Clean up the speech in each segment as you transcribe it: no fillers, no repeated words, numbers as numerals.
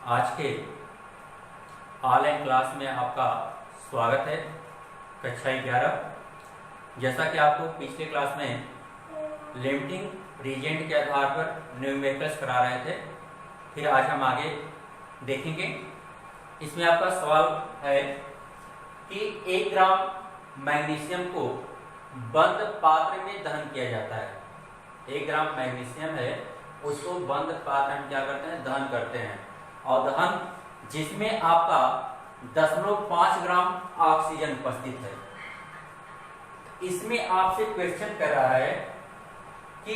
आज के online class में आपका स्वागत है। कक्षा 11। जैसा कि आपको पिछले क्लास में लिमिटिंग रीजेंट के आधार पर न्यूमेरिकल्स करा रहे थे, फिर आज हम आगे देखेंगे। इसमें आपका सवाल है कि 1 ग्राम मैग्नीशियम को बंद पात्र में दहन किया जाता है। 1 ग्राम मैग्नीशियम है, उसको बंद पात्र में क्या करते हैं, दहन करते हैं। और दहन जिसमें आपका 0.5 ग्राम ऑक्सीजन उपस्थित है। इसमें आपसे क्वेश्चन कर रहा है कि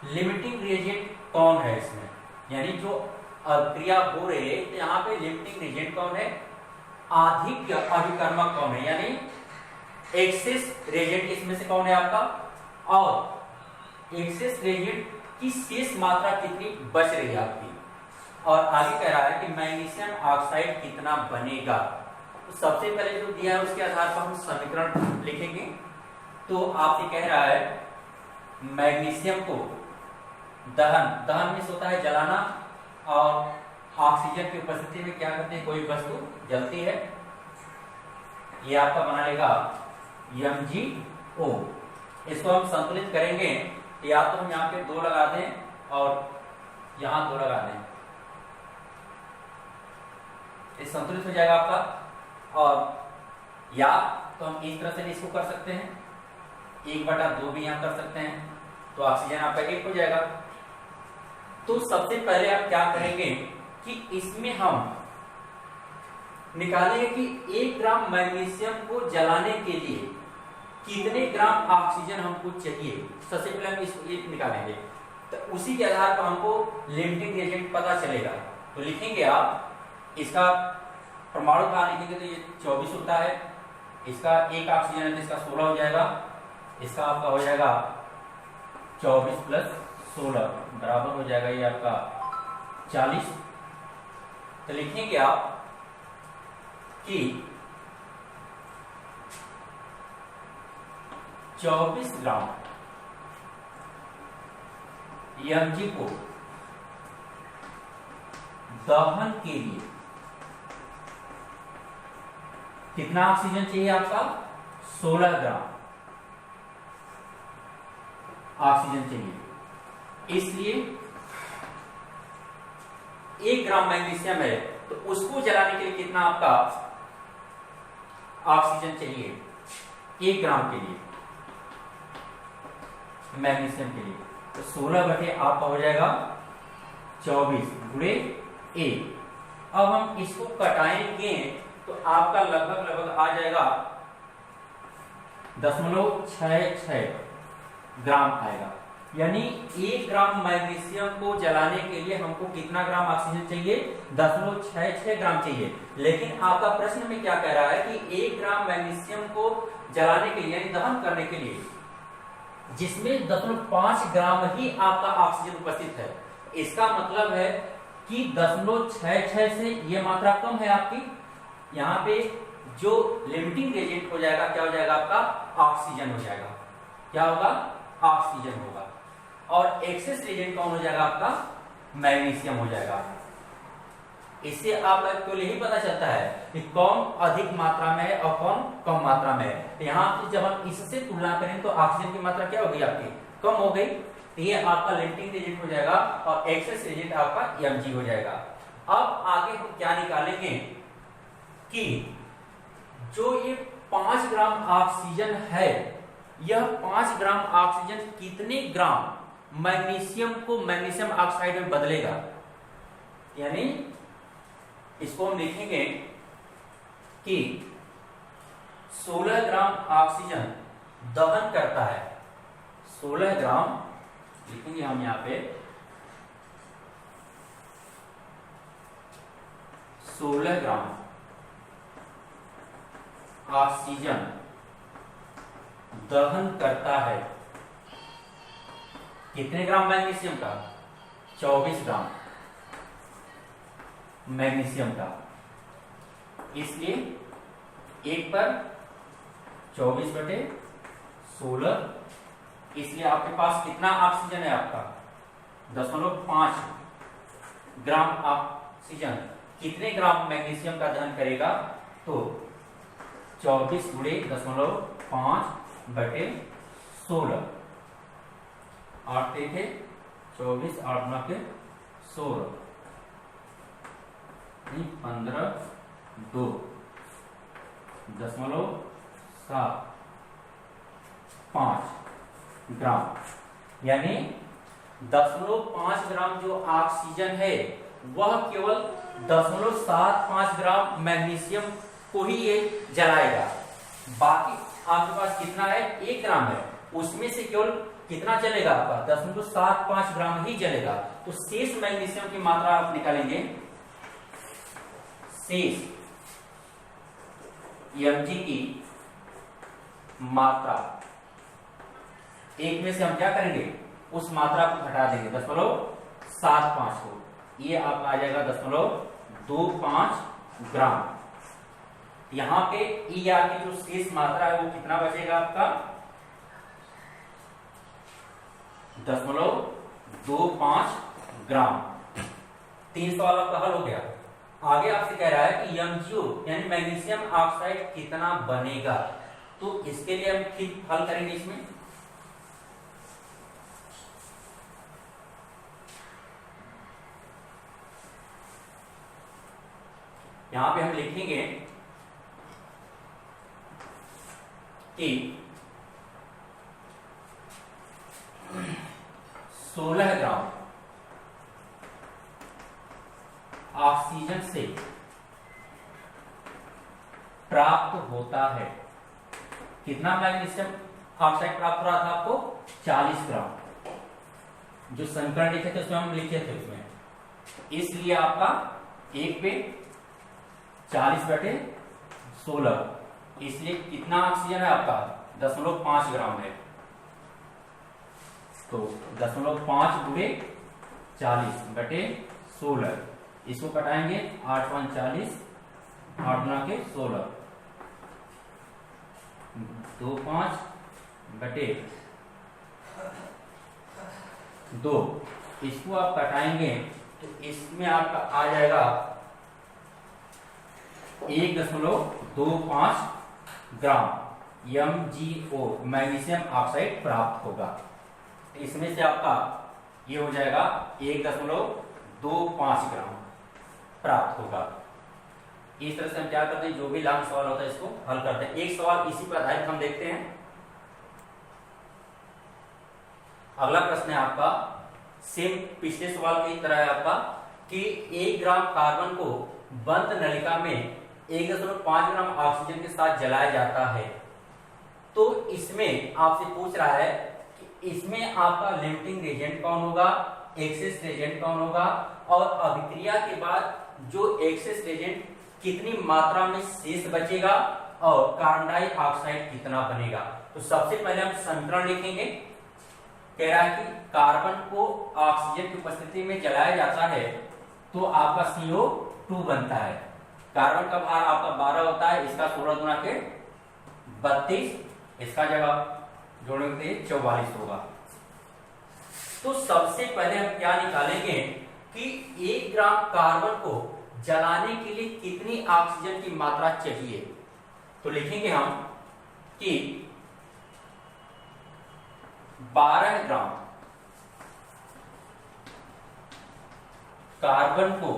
लिमिटिंग रिएजेंट कौन है इसमें, यानी जो क्रिया हो रही है तो यहाँ पे लिमिटिंग रिएजेंट कौन है, अधिक अभिकर्मक कौन है, यानी एक्सेस रिएजेंट इसमें से कौन है आपका, और एक्सेस रिएजेंट की शेष मात्रा कितनी बच रही है आपकी। और आगे कह रहा है कि मैग्नीशियम ऑक्साइड कितना बनेगा। तो सबसे पहले जो दिया है उसके आधार पर हम समीकरण लिखेंगे। तो आपसे कह रहा है मैग्नीशियम को दहन में होता है जलाना, और ऑक्सीजन की उपस्थिति में क्या करते हैं, कोई वस्तु जलती है। ये आपका बना लेगा MgO। इसको हम संतुलित करेंगे, या तो हम यहाँ पे 2 लगा दें और यहाँ 2 लगा दें, ये संतुलित हो जाएगा आपका। और या तो हम इस तरह से इसको कर सकते हैं, 1/2 भी यहाँ कर सकते हैं, तो ऑक्सीजन आपका 1 हो जाएगा। तो सबसे पहले आप क्या करेंगे कि इसमें हम निकालेंगे कि 1 ग्राम मैग्नीशियम को जलाने के लिए कितने ग्राम ऑक्सीजन हमको चाहिए। सबसे पहले हम इसको निकालेंगे, तो उसी के आधार पर हमको लिमिटिंग रिएजेंट पता चलेगा। तो लिखेंगे आप, इसका परमाणु कहाँ लिखेंगे तो ये 24 होता है, इसका 1 ऑक्सीजन है तो इसका 16 हो जाएगा, इसका आपका हो जाएगा 24 + 16 बराबर हो जाएगा ये आपका 40। तो लिखेंगे आप कि 24 ग्राम Mg को दहन के लिए कितना ऑक्सीजन चाहिए आपका, 16 ग्राम ऑक्सीजन चाहिए। इसलिए 1 ग्राम मैग्नीशियम है तो उसको जलाने के लिए कितना आपका ऑक्सीजन चाहिए, 1 ग्राम के लिए मैग्नीशियम के लिए। तो 16 आपका हो जाएगा 24 × 1। अब हम इसको कटाएंगे तो आपका लगभग आ जाएगा 0.66 ग्राम आएगा। यानी 1 ग्राम मैग्नीशियम को जलाने के लिए हमको कितना ग्राम ऑक्सीजन चाहिए, 0.66 ग्राम चाहिए। लेकिन आपका प्रश्न में क्या कह रहा है कि 1 ग्राम मैग्नीशियम को जलाने के लिए, यानी दहन करने के लिए, जिसमें 0.5 ग्राम ही आपका ऑक्सीजन उपस्थित है। इसका मतलब है कि 0.66 से ये मात्रा कम है आपकी। यहाँ पे जो लिमिटिंग रिएजेंट हो जाएगा, क्या हो जाएगा आपका, ऑक्सीजन हो जाएगा। क्या होगा, ऑक्सीजन होगा। और एक्सेस रिएजेंट कौन हो जाएगा आपका, मैग्नीशियम हो जाएगा। इससे आपको यही पता चलता है कि कौन अधिक मात्रा में है और कौन कम मात्रा में है। यहाँ पे जब हम इससे तुलना करें तो ऑक्सीजन की मात्रा क्या हो गई आपकी, कम हो गई। तो ये आपका लिमिटिंग रिएजेंट हो जाएगा और एक्सेस रिएजेंट आपका Mg हो जाएगा। अब आगे हम क्या निकालेंगे कि जो ये 5 ग्राम ऑक्सीजन है, यह 5 ग्राम ऑक्सीजन कितने ग्राम मैग्नीशियम को मैग्नीशियम ऑक्साइड में बदलेगा। यानी इसको हम लिखेंगे कि 16 ग्राम ऑक्सीजन दहन करता है, 16 ग्राम लिखेंगे हम यहाँ पे, 16 ग्राम ऑक्सीजन दहन करता है कितने ग्राम मैग्नीशियम का, 24 ग्राम मैग्नीशियम का। इसलिए 1 पर 24/16, इसलिए आपके पास कितना ऑक्सीजन है आपका, 0.5 ग्राम ऑक्सीजन कितने ग्राम मैग्नीशियम का दहन करेगा? तो 24 गुणे 0.5 बटे 16, 8 थे 24, 8 गुना के 16, 15, 2 0.75 ग्राम, यानी 0.5 ग्राम जो ऑक्सीजन है वह केवल 0.75 ग्राम मैग्नीशियम को ही ये जलाएगा। बाकी आपके पास कितना है? 1 ग्राम है, उसमें से केवल कितना जलेगा आपका? 0.75 ग्राम ही जलेगा। तो शेष मैग्नीशियम की मात्रा आप निकालेंगे, शेष Mg की मात्रा, एक में से हम क्या करेंगे? उस मात्रा को घटा देंगे 0.75 को, ये आपका आ जाएगा 0.25 ग्राम। यहां पे ER की जो शेष मात्रा है वो कितना बचेगा आपका? 0.25 ग्राम। 3 सवाल आपका हल हो गया। आगे आपसे कह रहा है कि MgO यानी मैग्नीशियम ऑक्साइड कितना बनेगा, तो इसके लिए हम फिर हल करेंगे। इसमें यहां पे हम लिखेंगे कि 16 ग्राम ऑक्सीजन से प्राप्त होता है। कितना मैग्नीशियम ऑक्साइड प्राप्त हो रहा था आपको? 40 ग्राम। जो समीकरण लिखे थे उसमें हम लिखे थे उसमें, इसलिए आपका 1 पे 40 बटे 16, इसलिए कितना ऑक्सीजन है आपका? 0.5 ग्राम है। तो 0.5 गुणे 40 बटे 16, इसको कटाएंगे 8 1 40, 8 गुना के 16, 2 5 बटे 2, इसको आप कटाएंगे तो इसमें आपका आ जाएगा 1.25 ग्राम MgO मैग्नीशियम ऑक्साइड प्राप्त होगा। इसमें से आपका ये हो जाएगा 1.25 ग्राम प्राप्त होगा। इस तरह से हम क्या करते हैं, जो भी लॉन्ग सवाल होता है इसको हल करते हैं। एक सवाल इसी पर आधारित हम देखते हैं। अगला प्रश्न है आपका सेम पिछले सवाल की तरह है आपका कि 1 ग्राम कार्बन को बंद नलिका में 1.5 ग्राम ऑक्सीजन के साथ जलाया जाता है। तो इसमें आपसे पूछ रहा है कि इसमें आपका लिमिटिंग रिएजेंट कौन होगा, एक्सेस रिएजेंट कौन होगा, और अभिक्रिया के बाद जो एक्सेस रिएजेंट कितनी मात्रा में शेष बचेगा और कार्बन डाइऑक्साइड कितना बनेगा। तो सबसे पहले हम समीकरण लिखेंगे। कह रहा है कि कार्बन को ऑक्सीजन की उपस्थिति में जलाया जाता है तो आपका CO2 बनता है। कार्बन का भार आपका 12 होता है, इसका 16 गुना के 32, इसका जगह जोड़ेंगे 44 होगा। तो सबसे पहले हम क्या निकालेंगे कि 1 ग्राम कार्बन को जलाने के लिए कितनी ऑक्सीजन की मात्रा चाहिए। तो लिखेंगे हम कि 12 ग्राम कार्बन को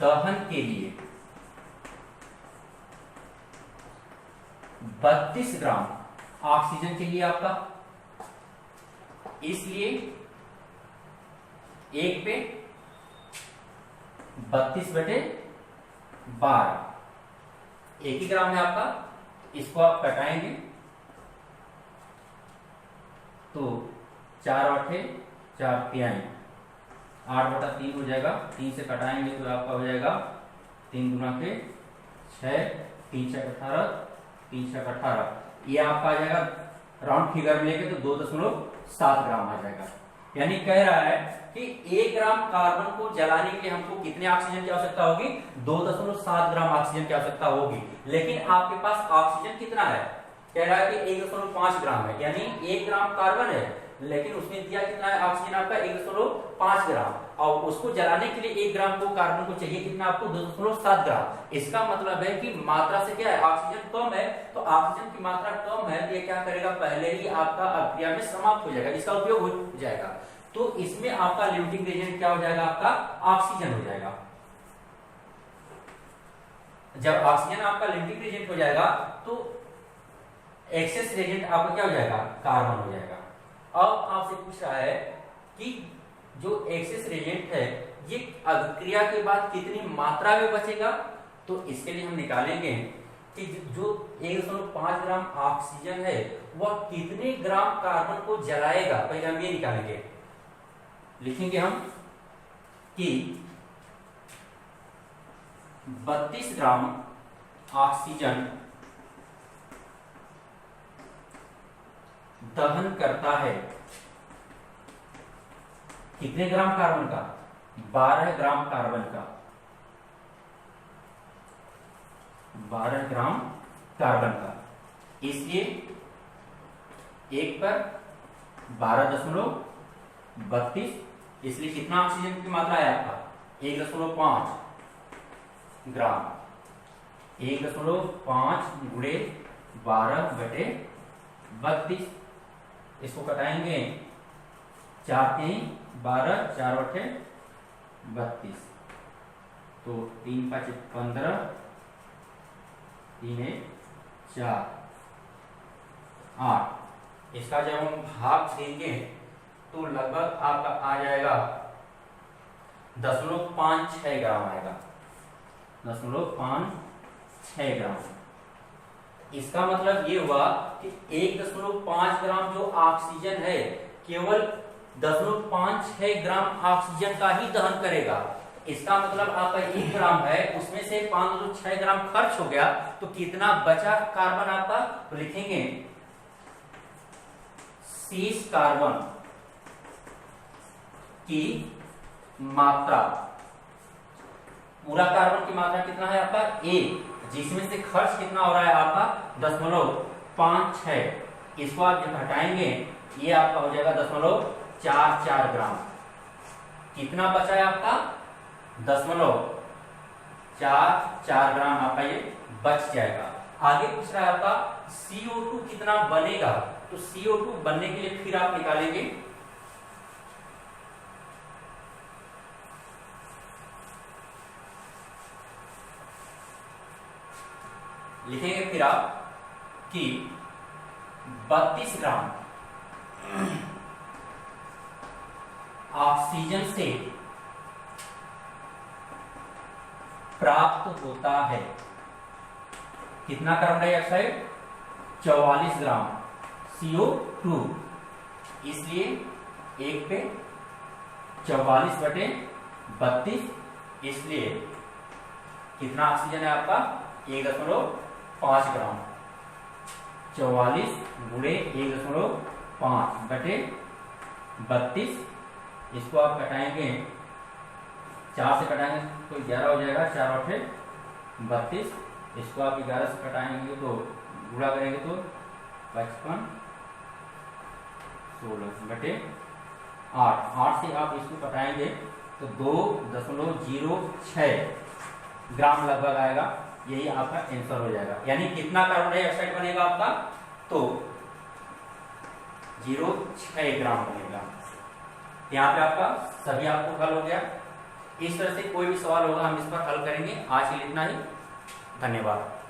दहन के लिए 32 ग्राम ऑक्सीजन चाहिए आपका, इसलिए 1 पे 32 बटे 12, 1 ही ग्राम है आपका। इसको आप कटाएंगे तो 4 8 4 3 8/3 हो जाएगा। 3 से कटाएंगे तो आपका हो जाएगा 3 गुना के 6, 3 6 18, 3 6 18, ये आपका आ जाएगा राउंड फिगर में लेके तो 2.7 ग्राम आ जाएगा। यानी कह रहा है कि 1 ग्राम कार्बन को जलाने के लिए हमको कितने ऑक्सीजन की आवश्यकता होगी? 2.7 ग्राम ऑक्सीजन की आवश्यकता होगी। लेकिन आपके पास ऑक्सीजन कितना है? कह रहा है कि 1.5 ग्राम है, यानी 1 ग्राम कार्बन है लेकिन उसमें दिया कितना है ऑक्सीजन आपका 1.5 ग्राम, और उसको जलाने के लिए 1 ग्राम को कार्बन को चाहिए कितना आपको 2.7 ग्राम। इसका मतलब है कि मात्रा से क्या है, ऑक्सीजन कम है, तो ऑक्सीजन की मात्रा कम है, ये क्या करेगा, पहले ही आपका अभिक्रिया में समाप्त हो जाएगा, इसका उपयोग हो जाएगा। तो इसमें आपका लिमिटिंग रिएजेंट क्या हो जाएगा, आपका ऑक्सीजन हो जाएगा। जब ऑक्सीजन आपका लिमिटिंग रिएजेंट हो जाएगा तो एक्सेस रिएजेंट आपका क्या हो जाएगा, कार्बन हो जाएगा। अब आपसे पूछ रहा है कि जो एक्सेस रिएजेंट है ये अभिक्रिया के बाद कितनी मात्रा में बचेगा, तो इसके लिए हम निकालेंगे कि जो 1.5 ग्राम ऑक्सीजन है वह कितने ग्राम कार्बन को जलाएगा। पहले हम ये निकालेंगे, लिखेंगे हम कि 32 ग्राम ऑक्सीजन दहन करता है कितने ग्राम कार्बन का, 12 ग्राम कार्बन का, 12 ग्राम कार्बन का। इसलिए 1 पर 12.32, इसलिए कितना ऑक्सीजन की मात्रा है आपका 1.5 ग्राम। 1.5 गुणे 12/32, इसको कटाएंगे 4 3 12, 4 8 32, तो 3 5 15, 3 1 4 8। इसका जब हम भाग देंगे तो लगभग आपका आ जाएगा 0.56 ग्राम आएगा, 0.56 ग्राम। इसका मतलब ये हुआ कि 1.5 ग्राम जो ऑक्सीजन है केवल 0.56 ग्राम ऑक्सीजन का ही दहन करेगा। इसका मतलब आपका 1 ग्राम है, उसमें से 5.6 ग्राम खर्च हो गया, तो कितना बचा कार्बन आपका, तो लिखेंगे शेष कार्बन की मात्रा, पूरा कार्बन की मात्रा कितना है आपका 1, जिसमें से खर्च कितना हो रहा है आपका 0.56, इसको आप जब हटाएंगे ये आपका हो जाएगा 0.44 ग्राम। कितना बचा है आपका 0.44 ग्राम आपका ये बच जाएगा। आगे पूछ रहा है आपका CO2 कितना बनेगा, तो CO2 बनने के लिए फिर आप निकालेंगे, लिखेंगे फिर आप कि 32 ग्राम ऑक्सीजन से प्राप्त होता है कितना कार्बन डाइऑक्साइड, 44 ग्राम CO2, इसलिए 1 पे 44/32, इसलिए कितना ऑक्सीजन है आपका 1.5 ग्राम, 44 गुणे 1.5/32, इसको आप कटाएंगे 4 से कटाएंगे तो 11 हो जाएगा, 4 8 32, इसको आप 11 से कटाएंगे तो गुणा करेंगे तो 55 16/8, 8 से आप इसको कटाएंगे तो 2.06 ग्राम लगभग आएगा, यही आपका आंसर हो जाएगा। यानी कितना कार्बन डाइऑक्साइड बनेगा आपका, तो 0.6 ग्राम बनेगा। यहाँ पे आपका सभी आपको हल हो गया। इस तरह से कोई भी सवाल होगा हम इस पर हल करेंगे। आज के लिए इतना ही, धन्यवाद।